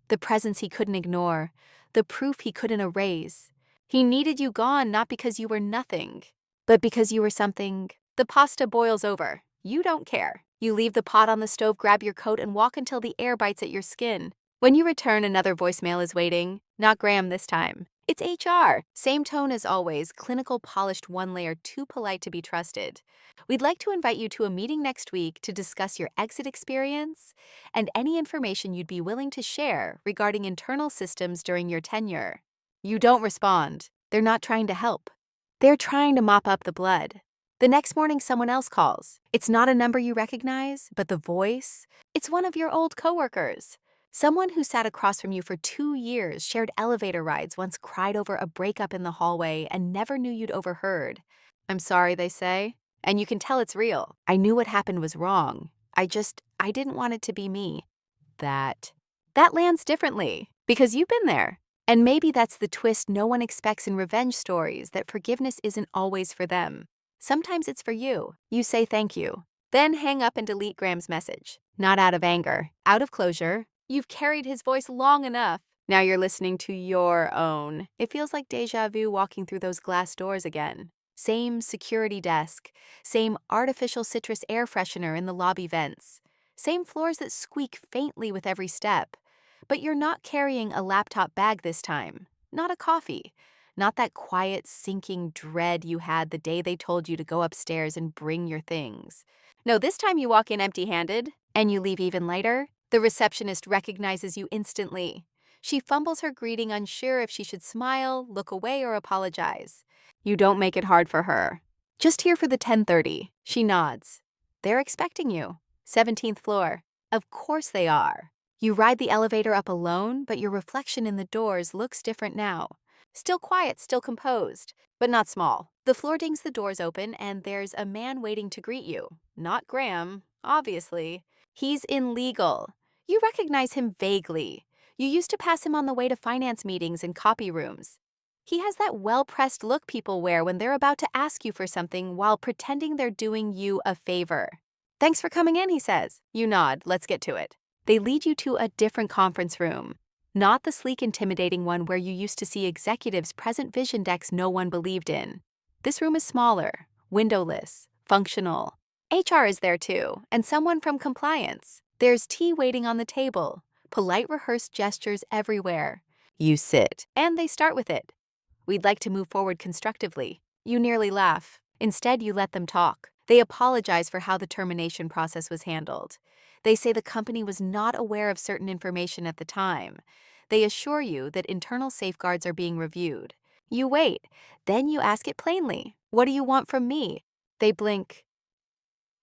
The presence he couldn't ignore. The proof he couldn't erase. He needed you gone not because you were nothing, but because you were something. The pasta boils over. You don't care. You leave the pot on the stove, grab your coat, and walk until the air bites at your skin. When you return, another voicemail is waiting. Not Graham this time. It's HR. Same tone as always, clinical, polished, one layer too polite to be trusted. "We'd like to invite you to a meeting next week to discuss your exit experience and any information you'd be willing to share regarding internal systems during your tenure." You don't respond. They're not trying to help. They're trying to mop up the blood. The next morning, someone else calls. It's not a number you recognize, but the voice. It's one of your old coworkers. Someone who sat across from you for 2 years, shared elevator rides, once cried over a breakup in the hallway, and never knew you'd overheard. "I'm sorry," they say, and you can tell it's real. "I knew what happened was wrong. I didn't want it to be me." That lands differently, because you've been there. And maybe that's the twist no one expects in revenge stories, that forgiveness isn't always for them. Sometimes it's for you. You say thank you, then hang up and delete Graham's message. Not out of anger, out of closure. You've carried his voice long enough. Now you're listening to your own. It feels like deja vu walking through those glass doors again. Same security desk, same artificial citrus air freshener in the lobby vents, same floors that squeak faintly with every step. But you're not carrying a laptop bag this time. Not a coffee. Not that quiet, sinking dread you had the day they told you to go upstairs and bring your things. No, this time you walk in empty-handed, and you leave even lighter. The receptionist recognizes you instantly. She fumbles her greeting, unsure if she should smile, look away, or apologize. You don't make it hard for her. "Just here for the 10:30. She nods. "They're expecting you. 17th floor. Of course they are. You ride the elevator up alone, but your reflection in the doors looks different now. Still quiet, still composed, but not small. The floor dings, the doors open, and there's a man waiting to greet you. Not Graham, obviously. He's in legal. You recognize him vaguely. You used to pass him on the way to finance meetings and copy rooms. He has that well-pressed look people wear when they're about to ask you for something while pretending they're doing you a favor. "Thanks for coming in," he says. You nod. Let's get to it. They lead you to a different conference room. Not the sleek, intimidating one where you used to see executives present vision decks no one believed in. This room is smaller, windowless, functional. HR is there too, and someone from compliance. There's tea waiting on the table, polite rehearsed gestures everywhere. You sit, and they start with it. We'd like to move forward constructively. You nearly laugh. Instead, you let them talk. They apologize for how the termination process was handled. They say the company was not aware of certain information at the time. They assure you that internal safeguards are being reviewed. You wait. Then you ask it plainly. What do you want from me? They blink.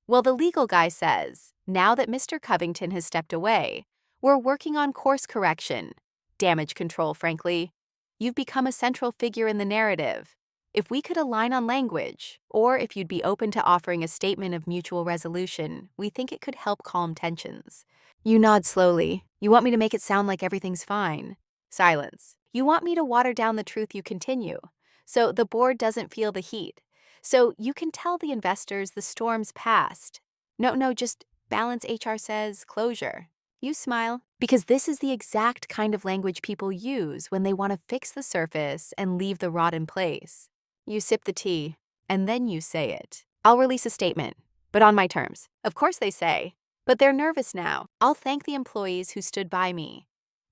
Well, the legal guy says, now that Mr. Covington has stepped away, we're working on course correction. Damage control, frankly. You've become a central figure in the narrative. If we could align on language, or if you'd be open to offering a statement of mutual resolution, we think it could help calm tensions. You nod slowly. You want me to make it sound like everything's fine. Silence. You want me to water down the truth you continue, so the board doesn't feel the heat. So you can tell the investors the storm's past. No, just balance, HR says, closure. You smile, because this is the exact kind of language people use when they want to fix the surface and leave the rot in place. You sip the tea, and then you say it. I'll release a statement, but on my terms. Of course they say. But they're nervous now. I'll thank the employees who stood by me.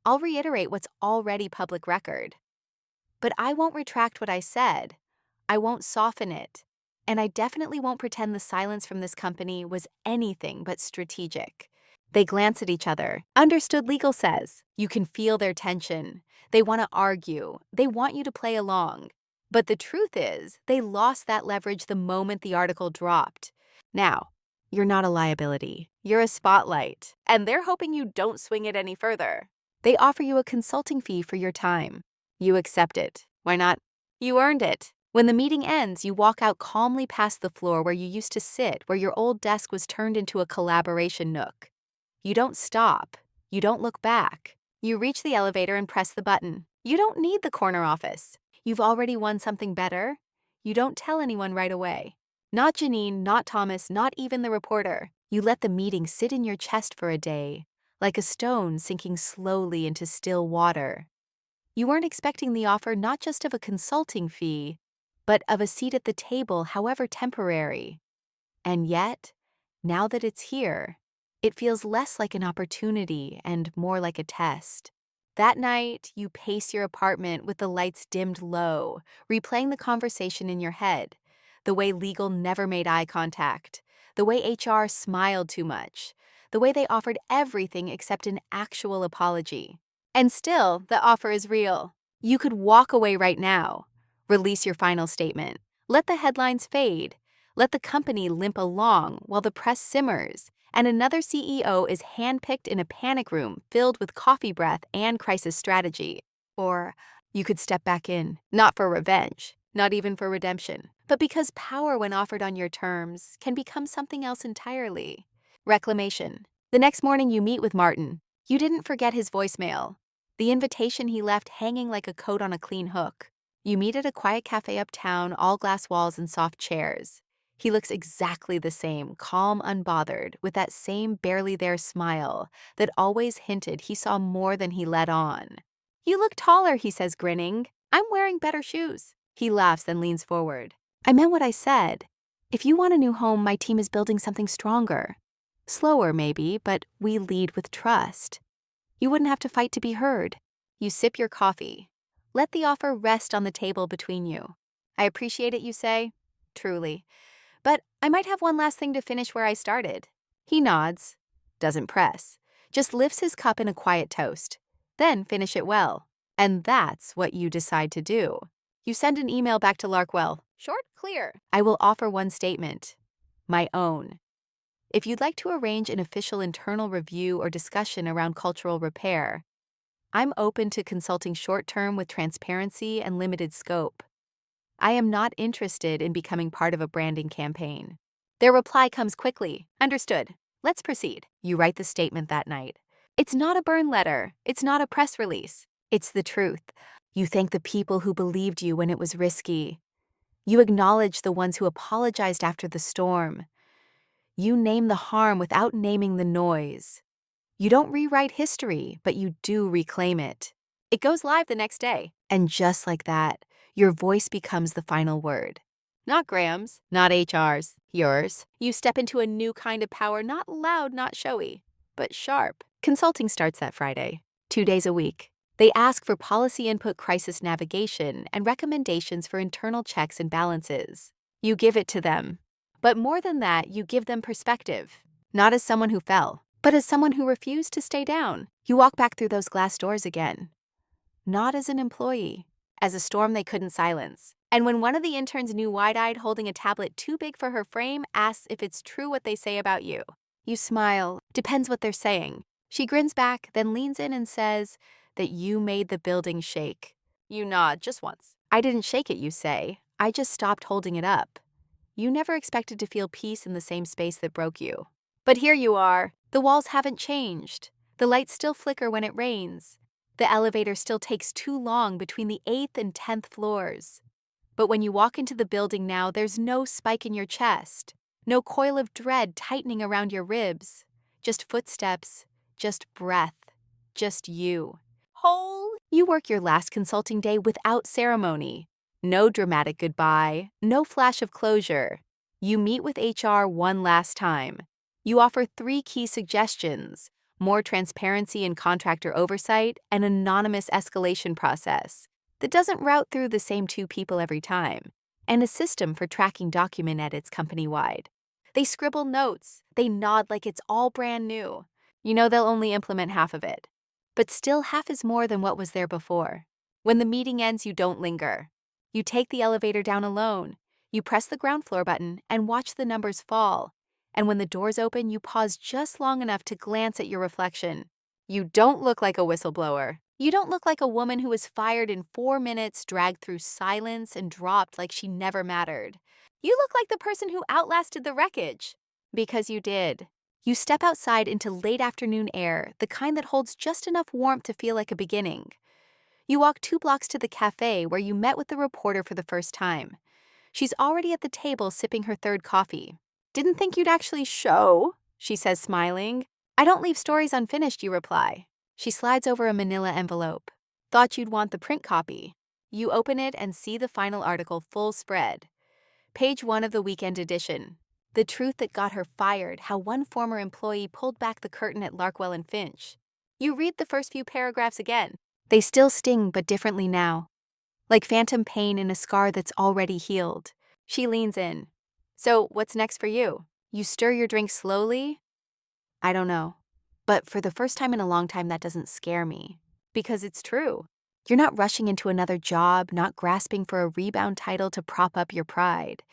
I'll reiterate what's already public record. But I won't retract what I said. I won't soften it. And I definitely won't pretend the silence from this company was anything but strategic. They glance at each other. Understood, legal says. You can feel their tension. They want to argue. They want you to play along. But the truth is, they lost that leverage the moment the article dropped. Now, you're not a liability. You're a spotlight. And they're hoping you don't swing it any further. They offer you a consulting fee for your time. You accept it. Why not? You earned it. When the meeting ends, you walk out calmly past the floor where you used to sit, where your old desk was turned into a collaboration nook. You don't stop. You don't look back. You reach the elevator and press the button. You don't need the corner office. You've already won something better. You don't tell anyone right away. Not Janine, not Thomas, not even the reporter. You let the meeting sit in your chest for a day, like a stone sinking slowly into still water. You weren't expecting the offer not just of a consulting fee, but of a seat at the table, however temporary. And yet, now that it's here, it feels less like an opportunity and more like a test. That night, you pace your apartment with the lights dimmed low, replaying the conversation in your head, the way legal never made eye contact, the way HR smiled too much, the way they offered everything except an actual apology. And still, the offer is real. You could walk away right now, release your final statement, let the headlines fade, let the company limp along while the press simmers, and another CEO is handpicked in a panic room filled with coffee breath and crisis strategy. Or you could step back in, not for revenge, not even for redemption, but because power, when offered on your terms, can become something else entirely. Reclamation. The next morning you meet with Martin. You didn't forget his voicemail, the invitation he left hanging like a coat on a clean hook. You meet at a quiet cafe uptown, all glass walls and soft chairs. He looks exactly the same, calm, unbothered, with that same barely there smile that always hinted he saw more than he let on. You look taller, he says, grinning. I'm wearing better shoes. He laughs, then leans forward. I meant what I said. If you want a new home, my team is building something stronger. Slower, maybe, but we lead with trust. You wouldn't have to fight to be heard. You sip your coffee. Let the offer rest on the table between you. I appreciate it, you say. Truly. But I might have one last thing to finish where I started. He nods, doesn't press, just lifts his cup in a quiet toast. Then finish it well. And that's what you decide to do. You send an email back to Larkwell. Short, clear. I will offer one statement. My own. If you'd like to arrange an official internal review or discussion around cultural repair, I'm open to consulting short-term with transparency and limited scope. I am not interested in becoming part of a branding campaign. Their reply comes quickly. Understood. Let's proceed. You write the statement that night. It's not a burn letter. It's not a press release. It's the truth. You thank the people who believed you when it was risky. You acknowledge the ones who apologized after the storm. You name the harm without naming the noise. You don't rewrite history, but you do reclaim it. It goes live the next day. And just like that, your voice becomes the final word. Not Graham's, not HR's, yours. You step into a new kind of power, not loud, not showy, but sharp. Consulting starts that Friday, 2 days a week. They ask for policy input, crisis navigation, and recommendations for internal checks and balances. You give it to them. But more than that, you give them perspective. Not as someone who fell, but as someone who refused to stay down. You walk back through those glass doors again. Not as an employee, as a storm they couldn't silence. And when one of the interns, new wide-eyed, holding a tablet too big for her frame, asks if it's true what they say about you, you smile. Depends what they're saying. She grins back, then leans in and says that you made the building shake. You nod just once. I didn't shake it, you say. I just stopped holding it up. You never expected to feel peace in the same space that broke you. But here you are. The walls haven't changed. The lights still flicker when it rains. The elevator still takes too long between the 8th and 10th floors. But when you walk into the building now, there's no spike in your chest, no coil of dread tightening around your ribs. Just footsteps, just breath, just you. Whole. You work your last consulting day without ceremony. No dramatic goodbye, no flash of closure. You meet with HR one last time. You offer 3 key suggestions: more transparency in contractor oversight, an anonymous escalation process that doesn't route through the same 2 people every time, and a system for tracking document edits company-wide. They scribble notes, they nod like it's all brand new. You know they'll only implement half of it. But still, half is more than what was there before. When the meeting ends, you don't linger. You take the elevator down alone. You press the ground floor button and watch the numbers fall. And when the doors open, you pause just long enough to glance at your reflection. You don't look like a whistleblower. You don't look like a woman who was fired in 4 minutes, dragged through silence, and dropped like she never mattered. You look like the person who outlasted the wreckage. Because you did. You step outside into late afternoon air, the kind that holds just enough warmth to feel like a beginning. You walk 2 blocks to the cafe where you met with the reporter for the first time. She's already at the table sipping her 3rd coffee. Didn't think you'd actually show, she says, smiling. I don't leave stories unfinished, you reply. She slides over a manila envelope. Thought you'd want the print copy. You open it and see the final article full spread. Page 1 of the weekend edition. The truth that got her fired, how one former employee pulled back the curtain at Larkwell and Finch. You read the first few paragraphs again. They still sting, but differently now. Like phantom pain in a scar that's already healed. She leans in. So, what's next for you? You stir your drink slowly? I don't know. But for the first time in a long time, that doesn't scare me. Because it's true. You're not rushing into another job, not grasping for a rebound title to prop up your pride.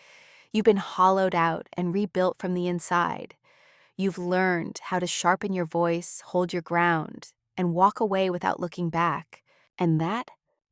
You've been hollowed out and rebuilt from the inside. You've learned how to sharpen your voice, hold your ground, and walk away without looking back. And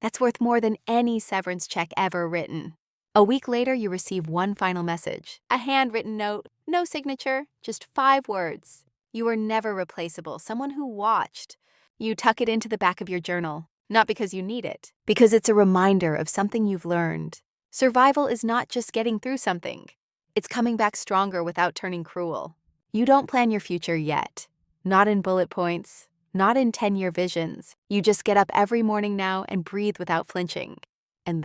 that's worth more than any severance check ever written. A week later, you receive one final message. A handwritten note, no signature, just 5 words. You are never replaceable, someone who watched. You tuck it into the back of your journal, not because you need it, because it's a reminder of something you've learned. Survival is not just getting through something. It's coming back stronger without turning cruel. You don't plan your future yet. Not in bullet points, not in 10-year visions. You just get up every morning now and breathe without flinching. And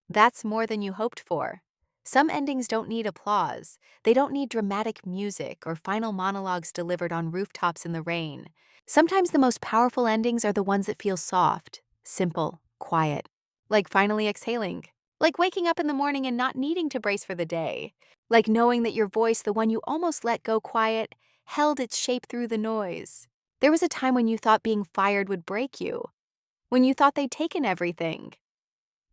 that's more than you hoped for. Some endings don't need applause. They don't need dramatic music or final monologues delivered on rooftops in the rain. Sometimes the most powerful endings are the ones that feel soft, simple, quiet. Like finally exhaling. Like waking up in the morning and not needing to brace for the day. Like knowing that your voice, the one you almost let go quiet, held its shape through the noise. There was a time when you thought being fired would break you. When you thought they'd taken everything.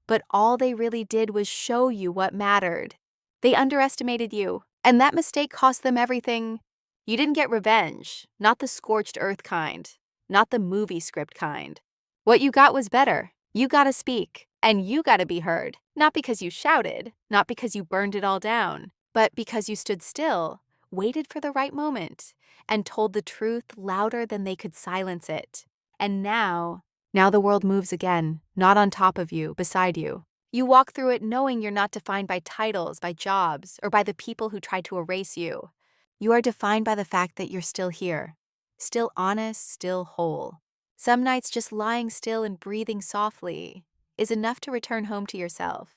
But all they really did was show you what mattered. They underestimated you, and that mistake cost them everything. You didn't get revenge, not the scorched earth kind, not the movie script kind. What you got was better. You gotta speak, and you gotta be heard. Not because you shouted, not because you burned it all down, but because you stood still, waited for the right moment, and told the truth louder than they could silence it. And now the world moves again, not on top of you, beside you. You walk through it knowing you're not defined by titles, by jobs, or by the people who tried to erase you. You are defined by the fact that you're still here, still honest, still whole. Some nights just lying still and breathing softly is enough to return home to yourself.